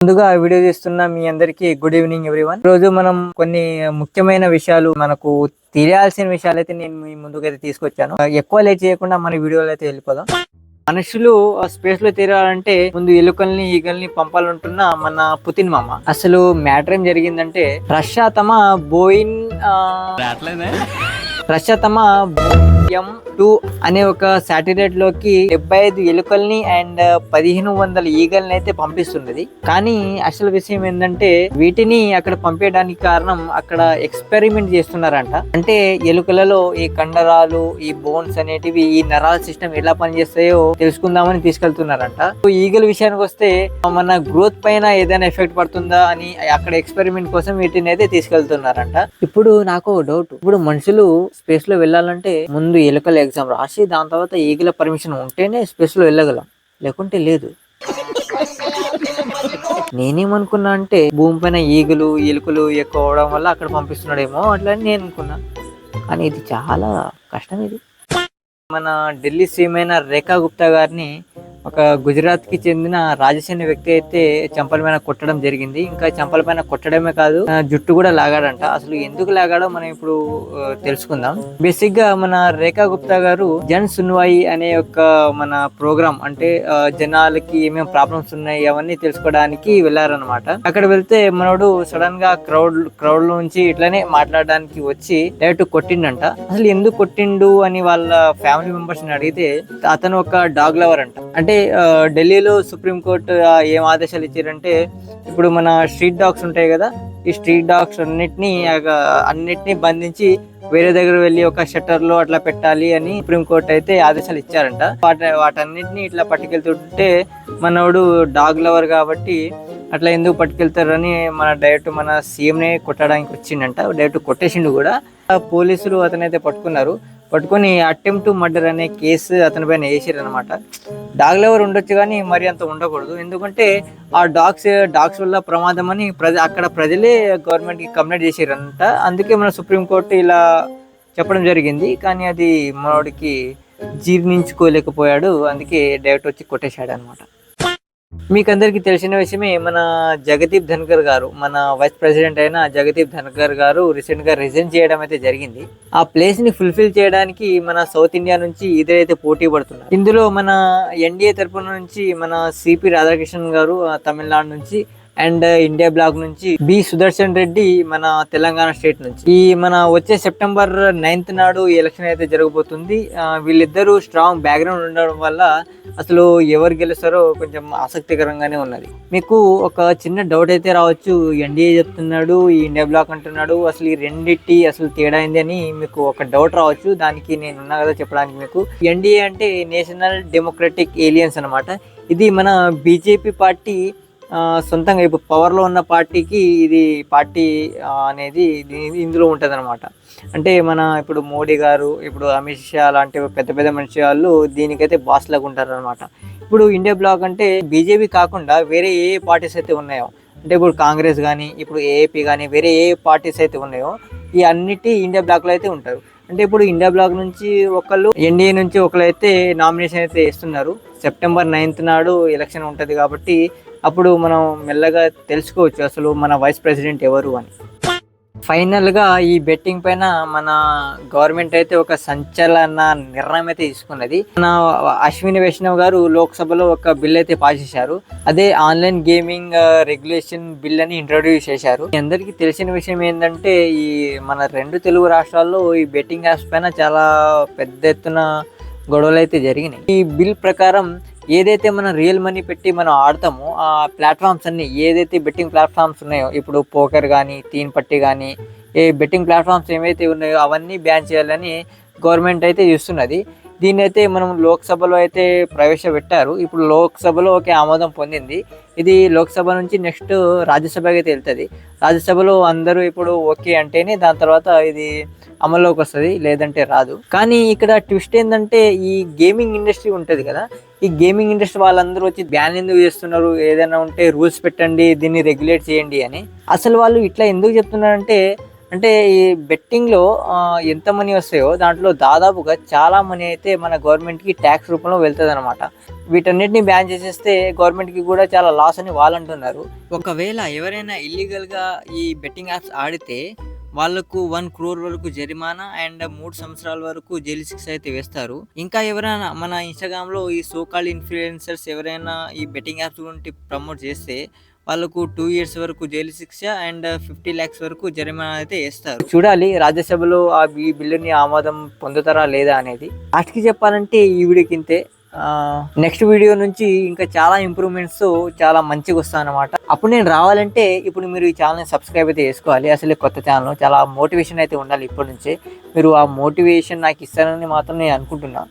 ముందుగా వీడియో తీస్తున్న మీ అందరికి గుడ్ ఈవినింగ్ ఎవ్రీవన్. రోజు మనం కొన్ని ముఖ్యమైన విషయాలు, మనకు తెలియాల్సిన విషయాలు అయితే నేను మీ ముందుకైతే తీసుకొచ్చాను. ఎక్కువ లేట్ చేయకుండా మన వీడియోలో అయితే వెళ్ళిపోదాం. మనుషులు స్పేస్ లో తిరగాలంటే ముందు ఎలుకల్ని ఈగల్ని పంపాలంటున్న మన పుతిన్ మామ. అసలు మ్యాటర్ ఏం జరిగిందంటే రష్యా తమ M2 అనే ఒక శాటిలైట్ లోకి 75 ఎలుకల్ని అండ్ 1500 ఈగల్ని అయితే పంపిస్తున్నది. కానీ అసలు విషయం ఏంటంటే వీటిని అక్కడ పంపేయడానికి కారణం అక్కడ ఎక్స్పెరిమెంట్ చేస్తున్నారంట. అంటే ఎలుకలలో ఈ కండరాలు, ఈ బోన్స్ అనేటివి, ఈ నరాల సిస్టమ్ ఎలా పనిచేస్తాయో తెలుసుకుందామని తీసుకెళ్తున్నారంట. ఈగల విషయానికి వస్తే మన గ్రోత్ పైన ఏదైనా ఎఫెక్ట్ పడుతుందా అని అక్కడ ఎక్స్పెరిమెంట్ కోసం వీటిని అయితే తీసుకెళ్తున్నారంట. ఇప్పుడు నాకు డౌట్, ఇప్పుడు మనుషులు స్పేస్ లో వెళ్ళాలంటే ముందు ఎలుకల ఎగ్జామ్ రాసి దాని తర్వాత ఈగల పర్మిషన్ ఉంటేనే స్పేస్ లో వెళ్ళగలం, లేకుంటే లేదు. నేనేమనుకున్నా అంటే భూమి పైన ఈగలు ఎలుకలు ఎక్కువ అవడం వల్ల అక్కడ పంపిస్తున్నాడేమో అట్లా అని నేను అనుకున్నా. కానీ ఇది చాలా కష్టం. ఇది మన ఢిల్లీ సీఎం అయిన రేఖా గుప్తా గారిని ఒక గుజరాత్ కి చెందిన రాజసేన వ్యక్తి అయితే చంపల పైన కొట్టడం జరిగింది. ఇంకా చంపల పైన కొట్టడమే కాదు, జుట్టు కూడా లాగాడంట. అసలు ఎందుకు లాగాడో మనం ఇప్పుడు తెలుసుకుందాం. బేసిక్ గా మన రేఖా గుప్తా గారు జన్ సున్వాయి అనే ఒక మన ప్రోగ్రామ్, అంటే జనాలకి ఏమేమి ప్రాబ్లమ్స్ ఉన్నాయి అవన్నీ తెలుసుకోవడానికి వెళ్ళారనమాట. అక్కడ వెళ్తే మనోడు సడన్ గా క్రౌడ్ నుంచి ఇట్లానే మాట్లాడడానికి వచ్చి డైరెక్ట్ కొట్టిండంట. అసలు ఎందుకు కొట్టిండు అని వాళ్ళ ఫ్యామిలీ మెంబర్స్ ని అడిగితే అతను ఒక డాగ్ లవర్ అంట. అంటే ఢిల్లీలో సుప్రీంకోర్టు ఏం ఆదేశాలు ఇచ్చారంటే ఇప్పుడు మన స్ట్రీట్ డాగ్స్ ఉంటాయి కదా, ఈ స్ట్రీట్ డాగ్స్ అన్నిటినీ బంధించి వేరే దగ్గర వెళ్ళి ఒక షట్టర్ లో అట్లా పెట్టాలి అని సుప్రీంకోర్టు అయితే ఆదేశాలు ఇచ్చారంట. వాటన్నిటిని ఇట్లా పట్టుకెళ్తుంటే మనోడు డాగ్ లవర్ కాబట్టి అట్లా ఎందుకు పట్టుకెళ్తారని మన సీఎం నే కొట్టడానికి వచ్చిండంట. డైరెక్ట్ కొట్టేసిండు కూడా. పోలీసులు అతనైతే పట్టుకొని అటెంప్ట్ టు మర్డర్ అనే కేసు అతని పైన వేసారు అనమాట. డాగ్ లవర్ ఉండొచ్చు కానీ మరి అంత ఉండకూడదు, ఎందుకంటే ఆ డాగ్స్ వల్ల ప్రమాదం అని అక్కడ ప్రజలే గవర్నమెంట్ కి కంప్లైంట్ చేసారంట. అందుకే మన సుప్రీంకోర్టు ఇలా చెప్పడం జరిగింది. కానీ అది మనోడికి జీర్ణించుకోలేకపోయాడు, అందుకే డైరెక్ట్ వచ్చి కొట్టేశాడు అనమాట. మీకు అందరికీ తెలిసిన విషయమే, మన జగదీప్ ధన్కర్ గారు, మన వైస్ ప్రెసిడెంట్ అయిన జగదీప్ ధన్కర్ గారు రీసెంట్ గా రిజైన్ చేయడం అయితే జరిగింది. ఆ ప్లేస్ ని ఫుల్ఫిల్ చేయడానికి మన సౌత్ ఇండియా నుంచి ఇద్దరైతే పోటీ పడుతున్నారు. ఇందులో మన ఎన్డీఏ తరపున నుంచి మన సిపి రాధాకృష్ణన్ గారు తమిళనాడు నుంచి, అండ్ ఇండియా బ్లాక్ నుంచి బి సుదర్శన్ రెడ్డి మన తెలంగాణ స్టేట్ నుంచి. ఈ మన వచ్చే సెప్టెంబర్ 9th నాడు ఈ ఎలక్షన్ అయితే జరగబోతుంది. వీళ్ళిద్దరూ స్ట్రాంగ్ బ్యాక్గ్రౌండ్ ఉండడం వల్ల అసలు ఎవరు గెలుస్తారో కొంచెం ఆసక్తికరంగానే ఉన్నది. మీకు ఒక చిన్న డౌట్ అయితే రావచ్చు, ఎన్డీఏ చెప్తున్నాడు, ఈ ఇండియా బ్లాక్ అంటున్నాడు, అసలు ఈ రెండిటి అసలు తేడా అయింది అని మీకు ఒక డౌట్ రావచ్చు. దానికి నేను ఉన్నా కదా చెప్పడానికి. మీకు ఎన్డీఏ అంటే నేషనల్ డెమోక్రటిక్ ఏలియన్స్ అనమాట. ఇది మన బీజేపీ పార్టీ సొంతంగా ఇప్పుడు పవర్లో ఉన్న పార్టీకి ఇది పార్టీ అనేది ఇందులో ఉంటుంది అనమాట. అంటే మన ఇప్పుడు మోడీ గారు, ఇప్పుడు అమిత్ షా లాంటి పెద్ద మనిషి వాళ్ళు దీనికైతే బాస్ లాగా ఉంటారు అనమాట. ఇప్పుడు ఇండియా బ్లాక్ అంటే బీజేపీ కాకుండా వేరే ఏ పార్టీస్ అయితే ఉన్నాయో, అంటే ఇప్పుడు కాంగ్రెస్ కానీ, ఇప్పుడు ఏఏపీ కానీ, వేరే ఏ పార్టీస్ అయితే ఉన్నాయో ఈ అన్నిటి ఇండియా బ్లాక్లో అయితే ఉంటారు. అంటే ఇప్పుడు ఇండియా బ్లాక్ నుంచి ఒకళ్ళు, ఎన్డీఏ నుంచి ఒకళ్ళు అయితే నామినేషన్ అయితే ఇస్తున్నారు. సెప్టెంబర్ 9th నాడు ఎలక్షన్ ఉంటుంది కాబట్టి అప్పుడు మనం మెల్లగా తెలుసుకోవచ్చు అసలు మన వైస్ ప్రెసిడెంట్ ఎవరు అని. ఫైనల్గా ఈ బెట్టింగ్ పైన మన గవర్నమెంట్ అయితే ఒక సంచలన నిర్ణయం అయితే తీసుకున్నది. మన అశ్విని వైష్ణవ్ గారు లోక్సభలో ఒక బిల్ అయితే పాస్ చేశారు. అదే ఆన్లైన్ గేమింగ్ రెగ్యులేషన్ బిల్ అని ఇంట్రొడ్యూస్ చేశారు. అందరికీ తెలిసిన విషయం ఏంటంటే ఈ మన 2 తెలుగు రాష్ట్రాల్లో ఈ బెట్టింగ్ యాప్స్ పైన చాలా పెద్ద ఎత్తున గొడవలు అయితే జరిగినాయి. ఈ బిల్ ప్రకారం ఏదైతే మనం రియల్ మనీ పెట్టి మనం ఆడతామో ఆ ప్లాట్ఫామ్స్ అన్ని, ఏదైతే బెట్టింగ్ ప్లాట్ఫామ్స్ ఉన్నాయో, ఇప్పుడు పోకర్ కానీ, తీన్ పట్టి కానీ, ఏ బెట్టింగ్ ప్లాట్ఫామ్స్ ఏవైతే ఉన్నాయో అవన్నీ బ్యాన్ చేయాలని గవర్నమెంట్ అయితే చూస్తున్నది. దీన్ని అయితే మనం లోక్సభలో అయితే ప్రవేశపెట్టారు. ఇప్పుడు లోక్సభలో ఒక ఆమోదం పొందింది. ఇది లోక్సభ నుంచి నెక్స్ట్ రాజ్యసభకి అయితే వెళ్తుంది. రాజ్యసభలో అందరూ ఇప్పుడు ఓకే అంటేనే దాని తర్వాత ఇది అమల్లోకి వస్తుంది, లేదంటే రాదు. కానీ ఇక్కడ ట్విస్ట్ ఏంటంటే ఈ గేమింగ్ ఇండస్ట్రీ ఉంటుంది కదా, ఈ గేమింగ్ ఇండస్ట్రీ వాళ్ళందరూ వచ్చి బ్యాన్ ఎందుకు చేస్తున్నారు, ఏదైనా ఉంటే రూల్స్ పెట్టండి, దీన్ని రెగ్యులేట్ చేయండి అని. అసలు వాళ్ళు ఇట్లా ఎందుకు చెప్తున్నారంటే అంటే ఈ బెట్టింగ్లో ఎంత మనీ వస్తాయో దాంట్లో దాదాపుగా చాలా మనీ అయితే మన గవర్నమెంట్కి ట్యాక్స్ రూపంలో వెళ్తుంది అనమాట. వీటన్నిటిని బ్యాన్ చేసేస్తే గవర్నమెంట్కి కూడా చాలా లాస్ అని వాళ్ళు అంటున్నారు. ఒకవేళ ఎవరైనా ఇల్లీగల్గా ఈ బెట్టింగ్ యాప్స్ ఆడితే వాళ్ళకు 1 crore వరకు జరిమానా అండ్ 3 సంవత్సరాల వరకు జైలు శిక్ష అయితే వేస్తారు. ఇంకా ఎవరైనా మన ఇన్స్టాగ్రామ్లో ఈ సోకాల్డ్ ఇన్ఫ్లుయెన్సర్స్ ఎవరైనా ఈ బెట్టింగ్ యాప్స్ గురించి ప్రమోట్ చేస్తే వాళ్ళకు 2 years వరకు జైలు శిక్ష అండ్ 50 lakhs వరకు జరిమానా అయితే వేస్తారు. చూడాలి రాజ్యసభలో ఈ బిల్లుని ఆమోదం పొందుతారా లేదా అనేది. లాస్ట్కి చెప్పాలంటే ఈ వీడియోకి ఇంతే. నెక్స్ట్ వీడియో నుంచి ఇంకా చాలా ఇంప్రూవ్మెంట్స్ చాలా మంచిగా వస్తాయి అన్నమాట. అప్పుడు నేను రావాలంటే ఇప్పుడు మీరు ఈ ఛానల్ని సబ్స్క్రైబ్ అయితే చేసుకోవాలి. అసలే కొత్త ఛానల్, చాలా మోటివేషన్ అయితే ఉండాలి ఇప్పటి నుంచే. మీరు ఆ మోటివేషన్ నాకు ఇస్తారని మాత్రం నేను అనుకుంటున్నాను.